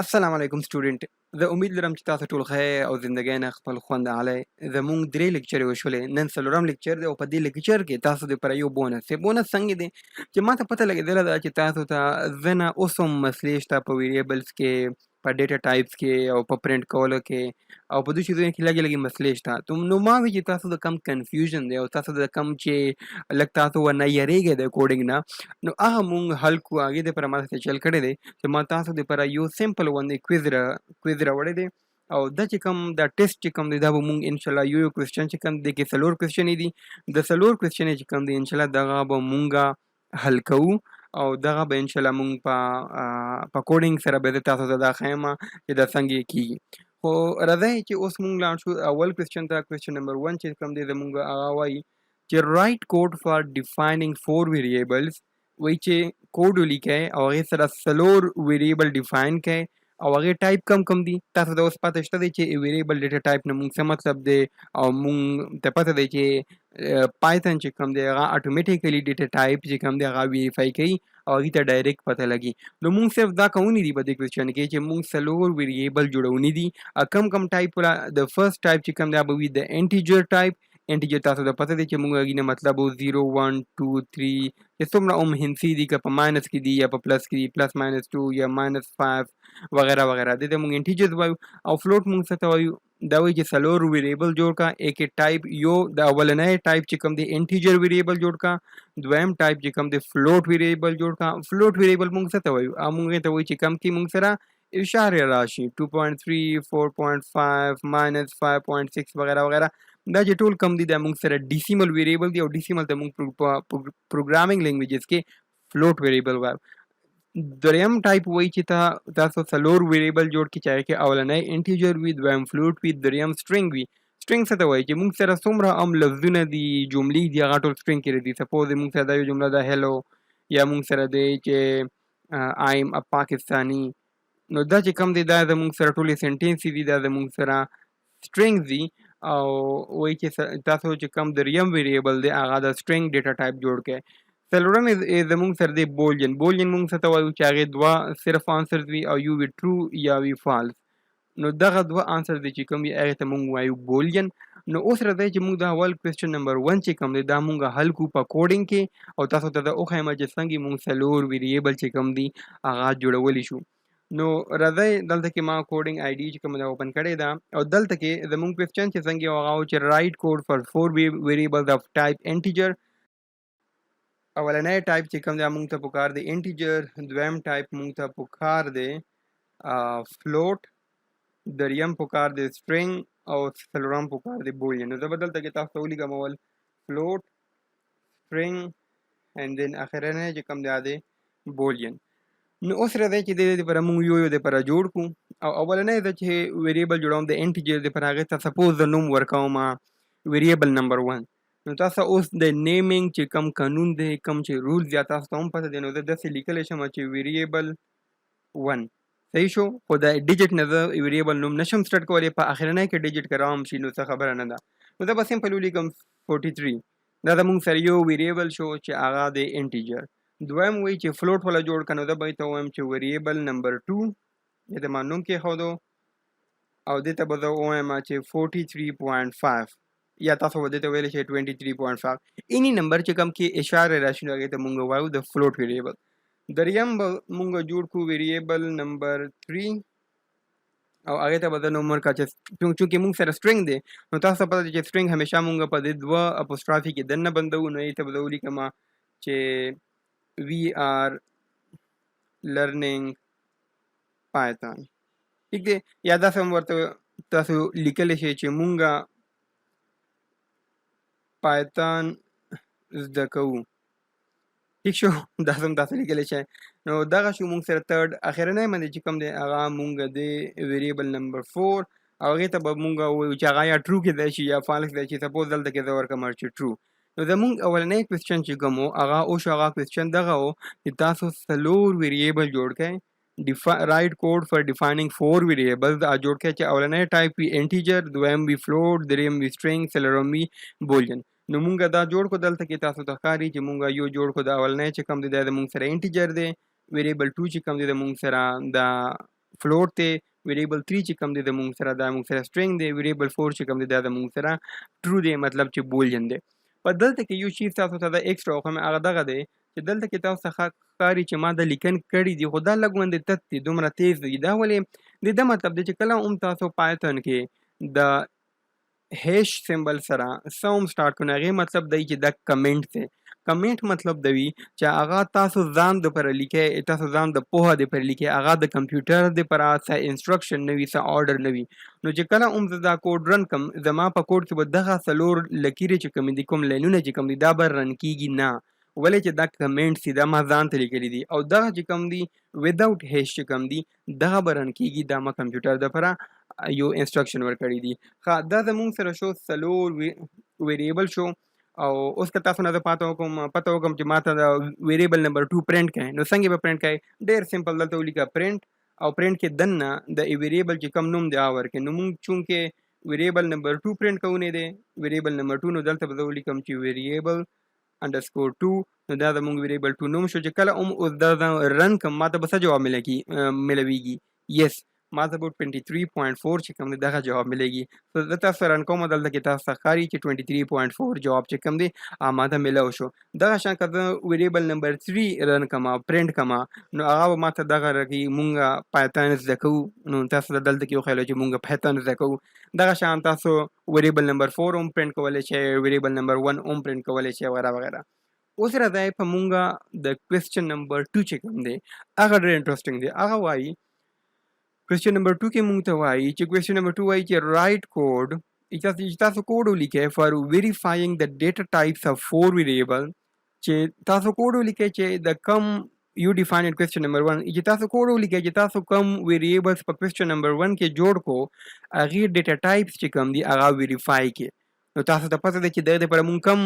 السلام علیکم سټوډنټ. زه امید لرم چې تاسو ټول خیر او زندګۍ خپل خوند اعلی. زموږ درې لیکچرې وشولې، نن څلورم لیکچر دی او په دې لیکچر کې تاسو دپاره یو بونس دی. بونس څنګه دی چې ما ته پته لګېدله ده چې تاسو ته ځینې اوس هم مسلې شته په ویریبلز کې، په ډیټا ټایپس کې او په پرنټ کولو کې او په دې چیزونو کې لږې مسلې شته. نو ما وی چې تاسو د کم کنفیوژن دی او تاسو د کم چې لږ تاسو ورنه یریږئ د کوډینګ نه، نو هغه مونږ حل کړو. هغې دپاره ما درته چل کړی دی چې ما تاسو دپاره یو سمپل غوندې کویز راوړی دی او دا چې کوم دا ټیسټ چې کوم دی دا به مونږ انشاءالله یو کوېسچن چې کوم دی کې څلور کوېسچنې دي. د څلور کوېسچنې چې کوم دی انشاءالله دغه به مونږ حل کوو او دغه به انشاءالله مونږ په کوډینګ سره به زه تاسو ته دا ښیم چې دا څنګه کیږي. خو راځئ چې اوس مونږ لاړ شو اول کوېسچن ته. کوېسچن نمبر 1 چې کوم دی زمونږ هغه وایي چې رایټ کوډ فار ډیفاینینګ 4 ویریبلز. وایي چې کوډ ولیکئ او هغې سره څلور ویریبل ډیفاین کړئ او هغې ټایپ کم دي. تاسو ته اوس پته شته دی چې ویریبل ډیټا ټایپ نه مونږ څه مطلب دی او مونږ ته پته دی چې پایتن چې کوم دی هغه اټومیټیکلی ډیټا ټایپ چې کوم دی هغه ویریفای کوي او هغې ته ډایرکټ پته لګي. نو مونږ صرف دا کوونی دي په دې کوېسچن کې چې مونږ څلور ویریبل جوړوني دي. کم ټایپ د فرست ټایپ چې کوم دی هغه به وي د انټیجر ټایپ. انټیجر تاسو ته پته دی چې مونږ هغې نه مطلب 0 1 2 3 چې څومره هم هندسي دي، که په ماینس کې دي یا په پلس کې دي، پلس ماینس 2 یا ماینس 5 وغیره وغیره. دې ته مونږ انټیجرز وایو. او فلوټ مونږ څه ته وایو؟ دا وایي چې څلور ویریبل جوړ کا. ایک ټایپ یو د اولنی ټایپ چې کوم دی انټیجر ویریبل جوړ کا. دویم ټایپ چې کوم دی فلوټ ویریبل جوړ کا. فلوټ ویریبل مونږ څه ته وایو؟ مونږ ته وایي چې کم کې مونږ سره اشاریه راشي 2.3 4.5 ماینس 5.6 وغیره وغیره. دا چې ټول کم دي دا مونږ سره ډیسیمل ویریبل دي او ډیسیمل ته مونږ پروګرامینګ لینګویجز کې فلوټ ویریبل وایو. دریم ټایپ وایي چې تاسو څلور ویریبل جوړ کړي، چاهے کې اولنی انټیجر وي، دویم فلوټ وي، دریم سټرینګ وي. سټرینګ څه ته وایي؟ چې مونږ سره څومره هم لفظونه دي، جملې دي، هغه ټول سټرینګ کې راځي. سپوز مونږ سره دا یو جمله ده هیلو، یا مونږ سره دی چې آی ایم ا پاکستانی. نو دا چې کوم دی دا زمونږ سره ټولې سینټینس دي، دا زمونږ سره سټرینګ دي. او وایي چې تاسو چې کوم دریم ویریبل دی هغه د سټرینګ ډیټا ټایپ جوړ کړئ. څلورم زمونږ سره دی بولین. بولین مونږ څه ته وایو؟ چې هغې دوه صرف آنسرز وي او یو وي ټرو یا وي فالس. نو دغه دوه آنسر دی چې کوم وي هغې ته مونږ وایو بولین. نو اوس راځئ چې مونږ د اول کوېسچن نمبر 1 چې کوم دی دا مونږ حل کړو په کوډینګ کې او تاسو ته زه وښیم چې څنګه مونږ څلور ویریبل چې کوم دي هغه جوړولی شو. نو راځئ دلته کې ما کوډینګ آی ډي چې کومه ده اوپن کړې ده او دلته کې زمونږ کوېسچن چې څنګه یو هغه و چې رایټ کوډ فار 4 ویریبلز اف ټایپ انټیجر. اولنی ټایپ چې کوم دی مونږ ته پکار دی انټیجر، دویم ټایپ مونږ ته پکار دی فلوټ، دریم پکار دی سټرینګ او څلورم پکار دی بولین. نو زه به دلته کې تاسو ته ولیکم اول فلوټ، سټرینګ اینډ دین اخرنی چې کوم دی دی بولین. نو اوس راځئ چې د دې دپاره مونږ یو دپاره جوړ کړو. او اولنی زه چې ویریبل جوړوم د انټیجر دپاره هغې ته سپوز زه نوم ورکوم ویریبل نمبر 1. نو تاسو اوس د نیمینګ چې کوم قانون دی، کوم چې رولز یا تاسو ته هم پته دی، نو زه داسې لیکلی شم چې ویریبل 1 صحیح شو. خو د ډیجټ نه زه ویریبل نوم نشم سټارټ کولی، په اخرنی کې ډیجټ که راهم شي نو څه خبره نه ده. نو زه به سمپل ولیکم 43. دا زمونږ سره یو ویریبل شو چې هغه دی انټیجر. دویم وایي چې فلوټ والا جوړ کړه. نو زه به یې ته ووایم چې ویریبل نمبر 2 دې ته ما نوم کېښودو او دې ته به زه ووایم چې 43.5 یا تاسو به دې ته ویلی شئ 23.5. اینی نمبر چې کوم کې اشاره راشي نو هغې ته مونږ وایو د فلوټ ویریبل. دریم به مونږ جوړ کړو ویریبل نمبر 3 او هغې ته به زه نوم ورکړه چې چونکې مونږ سره سټرینګ دی نو تاسو ته پته دی چې سټرینګ همیشه مونږ په دې دوه اپوسټرافي کې دننه بندوو. نو هغې ته به زه ولیکم چې we are learning python. ٹھیک دی. یا داسې هم ورته تاسو لیکلی شئ چې مونږه پایتان زده کوو. ٹھیک شو. داسې هم تاسو لیکلی شئ. نو دغه شو مونږ سره تھرډ اخرنی باندې چې کوم دی هغه مونږ دی ویریبل نمبر 4 او هغې ته به مونږ ووایو چې هغه یا ټرو کېدی شي یا فالس کېدی شي. سپوز دلته کې زه ورکړم چې ټرو. نو زمونږ اولنی کوېسچن چې کوم و هغه وشو. هغه کوېسچن دغه و چې تاسو څلور ویریبل جوړ کړئ. رایټ کوډ فار ډیفاینینګ 4 ویریبلز جوړ کړئ چې اولنی ټایپ وي انټیجر، دویم وي فلوټ، دریم وي سټرینګ، څلورم وي بولین. نو مونږ دا جوړ کړو. دلته کې تاسو ته ښکاري چې مونږ یو جوړ کړو. د اولنی چې کوم دی دا زمونږ سره انټیجر دی. ویریبل 2 چې کوم دی زمونږ سره دا فلوټ دی، ویریبل 3 چې کوم دی زموږ سره دا موږ سره string دی، ویریبل 4 چې کوم دی دا زموږ سره true دی، مطلب چې بولیان دی. په دلته کې یو شی تاسو ته د ایکسترا خو هغه دغه دی چې دلته کې تاسو څخه ښکاري چې ما د لیکن کړي دي، خو دا لږ غوندې تت دي، دومره تیز دي. دا ولې د دې مطلب دی چې کله هم تاسو پایتون کې د هیش سمبل سره سوم سٹارټ کړو، هغې مطلب دی چې دا کمنټ دی. کمنټ مطلب دی چې هغه تاسو ځان دپاره لیکئ، تاسو ځان د پوهه دپاره لیکئ، هغه د کمپیوټر دپاره څه انسټرکشن نه وي، څه آرډر نه وي. نو چې کله هم زه دا کوډ رن کړم، زما په کوډ کې به دغه څلور لکیرې چې کومې دي، کوم لاینونه چې کوم دي، دا به رن کېږي نه، ولې چې دا کمنټس دي، دا ما ځان ته لیکلي دي. او دغه چې کوم دي وداوټ هیش چې کوم دي دغه به رن کېږي، دا ما کمپیوټر دپاره یو انسټرکشن ورکړي دي. ښه، دا زموږ سره شو څلور ویریبل شو. او اوس که تاسو نه زه پته وکړم چې ما ته د ویریبل نمبر 2 پرنټ کړئ، نو څنګه به پرنټ کړئ؟ ډېر سمپل، دلته ولیکه پرنټ، او پرنټ کې دننه د ویریبل چې کوم نوم دی هغه ورکړئ. نو موږ چونکې ویریبل نمبر 2 پرنټ کوونی دی، ویریبل نمبر 2، نو دلته به زه ولیکم چې ویریبل انډرسکور 2، نو دا زموږ ویریبل 2 نوم شو. چې کله اوس دا رن کړم ما ته به څه جواب ملویږي؟ یس، ما ته به 23.4 چې کوم دی دغه جواب ملېږي. زه تاسو سره رن کوم، دلته کې تاسو ته ښکاري چې 23.4 جواب چې کوم دی ما ته میلاو شو. دغه شان که زه ویریبل نمبر 3 رن کړم، پرنټ کړم، نو هغه به ما ته دغه راکړي مونږ پایتون زده کوو. نو تاسو ته دلته کې وښیل چې مونږ پایتون زده کوو. دغه شان تاسو ویریبل نمبر 4 هم پرنټ کولی شئ، ویریبل نمبر 1 هم پرنټ کولی شئ، وغیره وغیره. اوس راځئ په مونږ د کوېسچن نمبر 2 چې کوم دی هغه ډېر انټرسټینګ دی. هغه وایي کوېسچن نمبر 2 کې مونږ ته وایي چې کوېسچن نمبر 2 وایي چې رایټ کوډ، تاسو کوډ ولیکئ فار ویریفایینګ د ډیټا ټایپس اف 4 ویریبل. چې تاسو کوډ ولیکئ چې د کم یو ډیفاین ان کوېسچن نمبر 1، چې تاسو کوډ ولیکئ چې تاسو کم ویریبلز په کوېسچن نمبر 1 کې جوړ کو، هغې ډیټا ټایپس چې کم دي هغه ویریفای کړي. نو تاسو ته پته ده چې دغې دپاره مونږ کم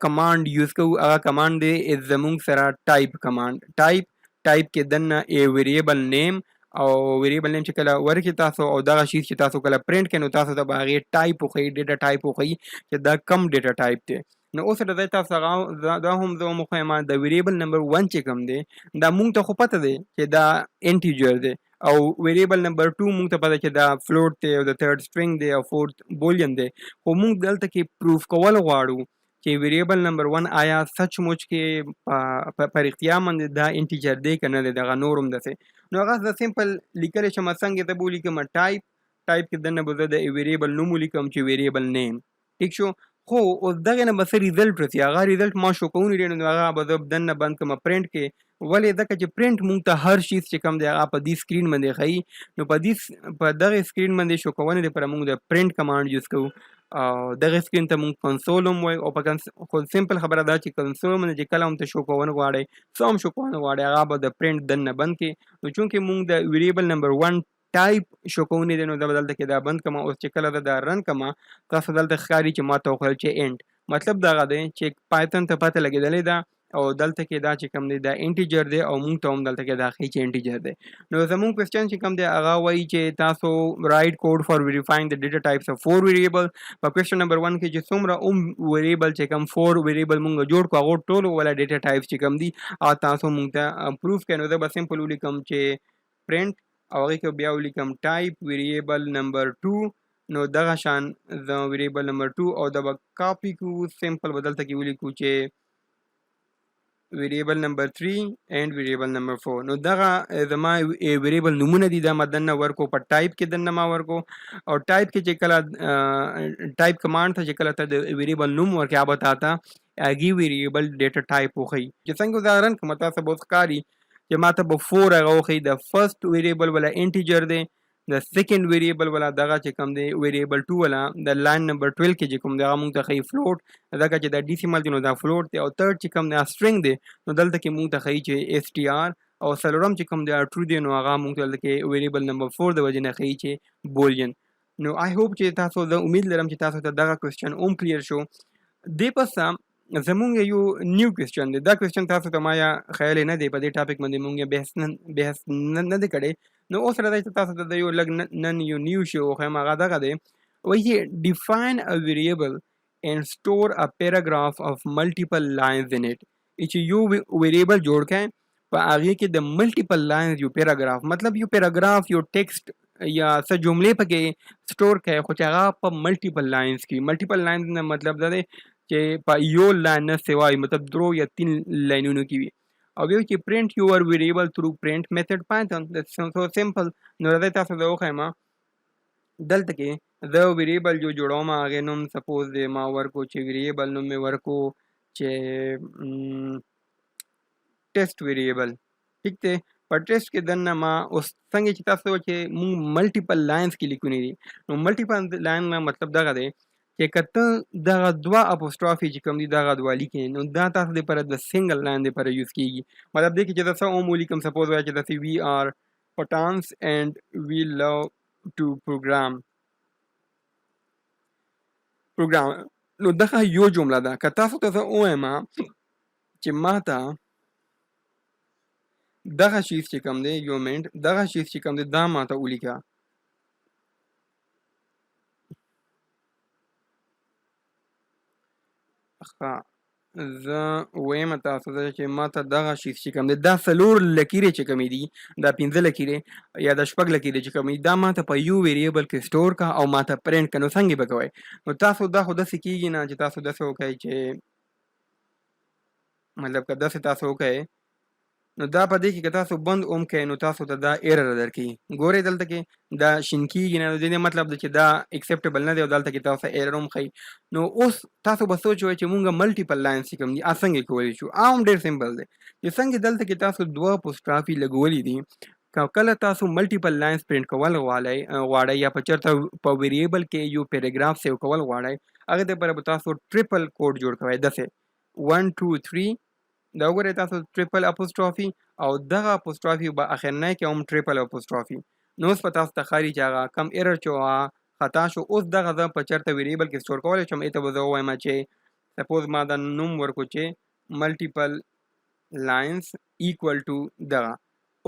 کمانډ یوز کوو. هغه کمانډ دی زموږ سره ټایپ کمانډ. ټایپ کې دننه ویریبل نیم، او ویریبل نیم چې کله ورکړي تاسو، او دغه شی چې تاسو کله پرنټ کړئ، نو تاسو ته به هغې ټایپ وښیي، ډیټا ټایپ وښیي چې دا کم ډیټا ټایپ دی. نو اوس راځئ تاسو هغه دا هم زه هم وښیم. د ویریبل نمبر 1 چې کوم دی دا مونږ ته خو پته دی چې دا انټیجر دی، او ویریبل نمبر 2 مونږ ته پته چې دا فلوټ دی، او د تھرډ سټرینګ دی، او فورث بولین دی. خو مونږ دلته کې پروف کول غواړو چې ویریبل نمبر 1 آیا سچ مچ کې په رښتیا باندې دا انټیجر دی که نه دی، دغه نور هم داسې. نو هغه زه سمپل لیکلی شم، څنګه ته به ولیکم ټایپ کې دننه به زه د ویریبل نوم ولیکم چې ویریبل نیم. ټیک شو. خو اوس دغې نه به څه ریزلټ رسي، هغه ریزلټ ما شو کوونی دی، نو هغه به زه دننه بند کړم پرنټ کې. ولې؟ ځکه چې پرنټ مونږ ته هر شیز چې کوم دی هغه په دې سکرین باندې ښیي. نو په دغې سکرین باندې شو کونې دپاره مونږ د پرنټ کمانډ یوز کوو. دغه سکرین ته مونږ کنسول هم وایو، او په خو سمپل خبره دا چې کنسول باندې چې کله هم ته شو کول غواړئ، څه هم شو کول غواړئ، هغه به د پرنټ دننه بند کړي. نو چونکې مونږ د ویریبل نمبر 1 ټایپ شو کوونی دی، نو دا به دلته کې دا بند کړم. اوس چې کله دا رن کړم، تاسو دلته ښکاري چې ما ته وښیل چې انټ. مطلب دغه دی چې پایتون ته پته لګېدلې ده، او دلته کې دا چې کوم دی دا انټیجر دی، او مونږ ته هم دلته کې دا ښیي چې انټیجر دی. نو زموږ کوېسچن چې کوم دی هغه وایي چې تاسو رایټ کوډ فار ویریفایینګ د ډیټا ټایپس اف 4 ویریبل. په کوېسچن نمبر 1 کې چې څومره ویریبل چې کوم 4 ویریبل مونږ جوړ کړو، هغو ټولو والا ډیټا ټایپس چې کوم دي تاسو مونږ ته پروف کړئ. نو زه به سمپل ولیکم چې پرنټ، او هغې کې بیا ولیکم ټایپ ویریبل نمبر 2. نو دغه شان د ویریبل نمبر 2 او دا به کاپي کوو، سمپل به دلته کې ولیکو چې ویریبل نمبر 3 اینڈ ویریبل نمبر 4. نو دغه زما ویریبل نومونه دي، دا ما دننه ورکو، په ټایپ کې دننه ما ورکو. او ټایپ کې چې کله ټایپ کمانډ ته چې کله ته د ویریبل نوم ورکې، هغه به تا ته هغې ویریبل ډیټا ټایپ وښیي. چې څنګه ادهرن کړم، تاسو به اوس ښکاري چې ما ته به 4 هغه وښیي. د فرست ویریبل والا انټیجر دی، د سیکنډ ویریبل والا دغه چې کوم دی ویریبل 2 والا د لاین نمبر 12 کې چې کوم دی هغه مونږ ته ښیي فلوټ، ځکه چې دا ډیسیمل دی نو دا فلوټ دی. او تھرډ چې کوم دی سټرینګ دی، نو دلته کې مونږ ته ښیي چې STR. او څلورم چې کوم دی ټرو دی، نو هغه مونږ ته دلته کې ویریبل نمبر 4 د وجې نه ښیي چې بولین. نو آی هوپ چې تاسو، زه امید لرم چې تاسو ته دغه کوېسچن هم کلیر شو. دې پسه زمونږ یو نیو کوېسچن دی. دا کوېسچن تاسو ته ما یا خیال نه دی، په دې ټاپک باندې مونږ بحث نه دی کړی. نو اوس راځئ چې تاسو ته د یو لږ نن یو نیو شی وښیم. هغه دغه دی، وایي ډیفاین ا ویریبل اینڈ سټور ا پیراګراف اف ملټیپل لاینز ان اټ. چې یو ویریبل جوړ کړئ، په هغې کې د ملټیپل لاینز یو پیراګراف مطلب یو پیراګراف یو ټیکسټ یا څه جملې پکې سټور کړئ خو چې هغه په ملټیپل لاینز کې ملټیپل لاینز نه مطلب دا دی چې په یو لاین نه سوای مطلب 2 یا 3 لاینونو کې وي او بیا چې print your variable through print method python that's so simple نو راځئ تاسو ته وښیم دلته کې زه ویریبل جو جوړوم هغې نوم سپوز دی ما ورکو چې ویریبل نوم مې ورکو چې ټیسټ ویریبل ټیک دی په ټیسټ کې دننه ما اوس څنګه چې تاسو چې مونږ ملټیپل لاینز کې لیکونی دي نو ملټیپل لاین نه مطلب دغه دی چې کته دغه دوه اپوسټرافي چې کوم دي دغه دوه لیکي نو دا تاسو لپاره د سنگل لاین لپاره یوز کیږي مطلب دی چې تاسو هم ولیکم سپوز وایي چې تاسو وی آر پټانس and we love to program نو دغه یو جمله ده که تاسو ته زه ووایم چې ما ته دغه شیز چې کوم دی یو منټ دغه شیز چې کوم دی دا ما ته ولیکه زه وایم تاسو ته چې ما ته دغه شیز چې کوم دی دا 4 لکیرې چې کومې دي دا 15 لکیرې یا د 6 لکیرې چې کومې دا ما ته په یو ویریبل کې سټور کا او ما ته پرنټ کا نو څنګه به کوئ نو تاسو دا خو داسې کېږي نه چې تاسو داسې وکئ چې مطلب که داسې تاسو وکئ نو دا په دې کې که تاسو بند اوم کوئ نو تاسو ته دا ایرر درکوي ګورئ دلته کې دا شین کېږي نه نو د دې مطلب دی چې دا اکسپټیبل نه دی او دلته کې تاسو ایرر هم ښیي نو اوس تاسو به سوچ وئ چې مونږ ملټیپل لاینز چې کوم دي څنګه کولی شو هم ډېر سمپل دی چې څنګه دلته کې تاسو 2 اپوسټرافي لګولي دي کله تاسو ملټیپل لاینز پرنټ کول غواړئ یا په چېرته په ویریبل کې یو پیراګراف سیو کول غواړئ هغې دپاره به تاسو ټریپل کوډ جوړ کوئ داسې 1 2 3 دا وګورئ تاسو ټریپل اپوسټرافي او دغه اپوسټرافي به اخرنی کې هم ټریپل اپوسټرافي نو اوس په تاسو ته ښکاري چې هغه کم ایرر چې خطا شو اوس دغه زه په چېرته ویریبل کې سټور کولی شم ته به زه ووایم چې سپوز ما دا نوم ورکړو چې ملټیپل لاینز ایکول ټو دغه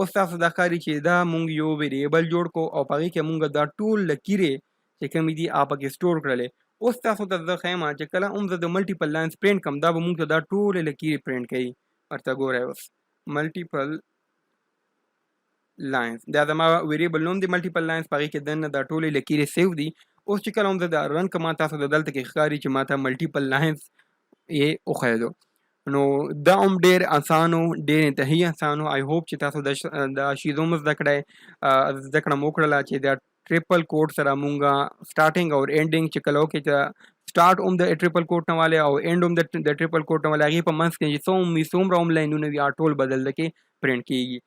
اوس تاسو دا ښکاري چې دا مونږ یو ویریبل جوړ کړو او په هغې کې مونږ دا ټول لکیرې چې کومې دي هغه پکې سټور کړلې اوس تاسو ته زه ښیم چې کله هم زه د ملټیپل لاینز پرنټ کړم دا به مونږ ته دا ټولې لکیرې پرنټ کوي ورته ګورئ اوس ملټیپل لاینز دا زما ویریبل نوم دی ملټیپل لاینز په هغې کې دننه دا ټولې لکیرې سیو دي اوس چې کله هم زه دا رن کړم تاسو ته دلته کې ښکاري چې ما ته ملټیپل لاینز یې وښیدو نو دا هم ډېر اسان و ډېر انتهایي اسان و آی هوپ چې تاسو دا شیز هم زده کړئ زده کړه مو وکړله چې دا ټریپل کوډ سره مونږه سټارټینګ او اینډینګ چې کله وکړئ چې سټارټ هم د ټریپل کوډ نه والی او اینډ هم د ټریپل کوډ نه والی هغې په منځ کې چې څومره هم لاینونه وي ټول بدل د کې پرنټ کېږي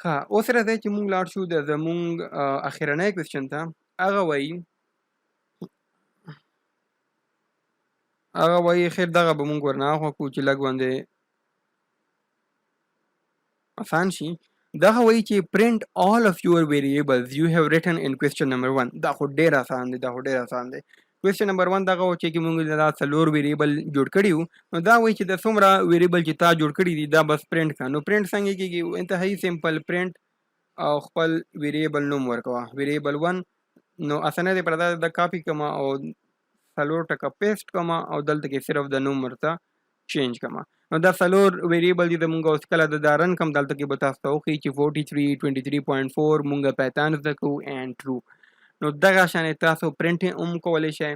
ښه اوس راځئ چې مونږ لاړ شو د زمونږ اخرنی کوېسچن ته هغه وایي خیر دغه به مونږ ورنه اخوا کړو چې لږ باندې آسان شي دغه وایي چې print all of your variables you have written in question number 1 دا خو ډېر آسان دی question number 1 دغه و چې مونږ دا 4 ویریبل جوړ کړي وو نو دا وایي چې د څومره ویریبل چې تا جوړ کړي دي دا بس پرنټ کړه نو پرنټ څنګه کېږي انتهایي سمپل پرنټ او خپل ویریبل نوم ورکوه ویریبل 1 نو اسانه دی پر دا کاپي کما او 4 ټکه پیسټ کما او دلته کې صرف د نوم ورته چینج کما نو دا 4 ویریبل دي د مونږ اوس کله د رن کم دلته کې به تاسو ته وښیي چې 43 23.4 مونږ پیتان زده کوو اینډ ټرو نو دغه شانې تاسو پرنټ هم کولی شئ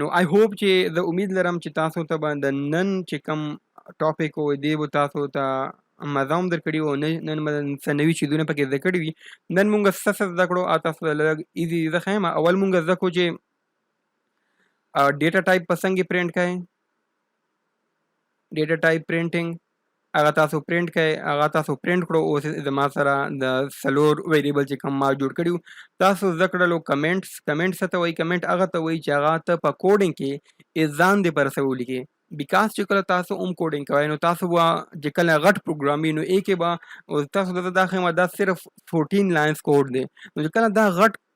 نو آی هوپ چې زه امید لرم چې تاسو ته به د نن چې کوم ټاپک و دی به تاسو ته مزه هم درکړي وو نن به څه نوي چیزونه پکې زده کړي وي نن مونږ څه زده کړو تاسو ته لږ ایزي زه ښیم اول مونږ زده کړو چې ډیټا ټایپ په څنګه پرنټ کوئ ډیټا ټایپ پرنټینګ هغه تاسو پرنټ کړئ هغه تاسو پرنټ کړو اوس زما سره د 4 ویریبل چې کوم ما جوړ کړي تاسو زده کړلو کمنټس څه ته وایي کمنټ هغه ته وایي چې هغه ته په کوډینګ کې ځان دې پر څه ولیکئ بیکاز چې کله تاسو کوډینګ کوئ نو تاسو به چې کله غټ پروګرام وي نو کې به تاسو ته دا ښیم دا صرف 14 لاینز کوډ دی نو چې کله دا غټ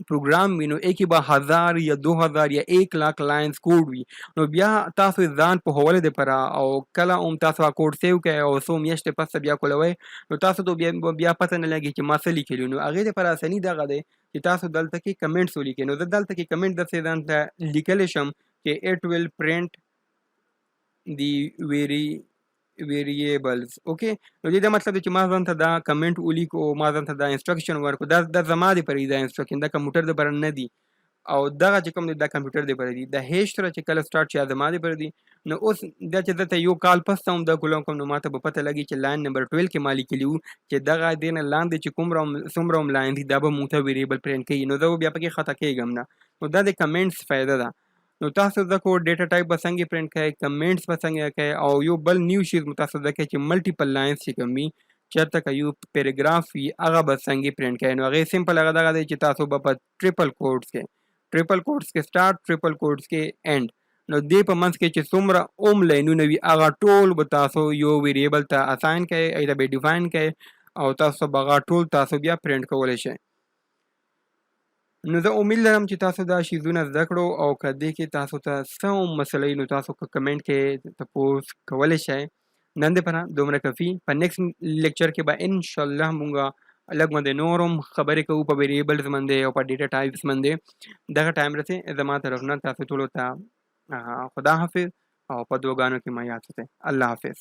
پروګرام وي نو کې به 1000 یا 2000 یا 1 लाख لاینز کوډ وي نو بیا تاسو ځان په هوله د پر او کله هم تاسو کوډ سیو کوي او سو میاشتې پس بیا کولوي نو تاسو ته بیا پته نه لګي چې ما څه لیکلی نو هغه د پر اساني دغه دی چې تاسو دلته کې کمنټس ولیکئ نو دلته کې کمنټ د څه ځان ته لیکل شم چې it will print the ویریبلز. اوکې، نو دې دا مطلب دی چې ما ځان ته دا کمنټ ولیکو، ما ځان ته دا انسټرکشن ورکړو، دا زما د پرې دا انسټرکشن دا کمپیوټر د پر نه دی، او دغه چې کوم دی دا کمپیوټر دی پر دی. د هیش سره چې کله سٹارټ شي زما دی پر دی. نو اوس دا چې دته یو کال پس ته هم دا کوم کوم نو ماته به پته لګي چې لاین نمبر 12 کې مالی کلیو چې دغه دینه لاندې چې کوم روم څومره هم لاین دي دا به مونږ ته ویریبل پرینټ کوي. نو دا بیا پکې خطا کېږم نه. نو دا د کمنټس فائدہ ده. نو تاسو د کو ډیټا ټایپ به څنګه پرینټ کوي، کمنټس به څنګه کوي، او یو بل نیو شیز متاسو د کې چې ملټیپل لاینز چې کوم وي چېرته که یو پیراګراف وي هغه به څنګه پرینټ کوي. نو هغه سمپل هغه دغه دی چې تاسو به په ټریپل کوټس کې سٹارټ، ټریپل کوټس کې اینډ، نو دې په منځ کې چې څومره اوم لاینونه وي هغه ټول به تاسو یو ویریبل ته اساین کوي، ایدا به ډیفاین کوي، او تاسو به هغه ټول تاسو بیا پرینټ کولی شئ. نو زه امید لرم چې تاسو دا شیزونه زده کړو، او که دې کې تاسو ته څه هم مسله وي نو تاسو که کمنټ کې تپوس کولی شئ. نن دپاره دومره کافي. په نیکسټ لیکچر کې به انشاءالله مونږه لږ باندې نور هم خبرې کوو په ویریبلز باندې او په ډیټا ټایپس باندې. دغه ټایم رسې زما طرف نه تاسو ټولو ته خدا حافظ، او په دعاګانو کې ما یاد ساتئ. الله حافظ.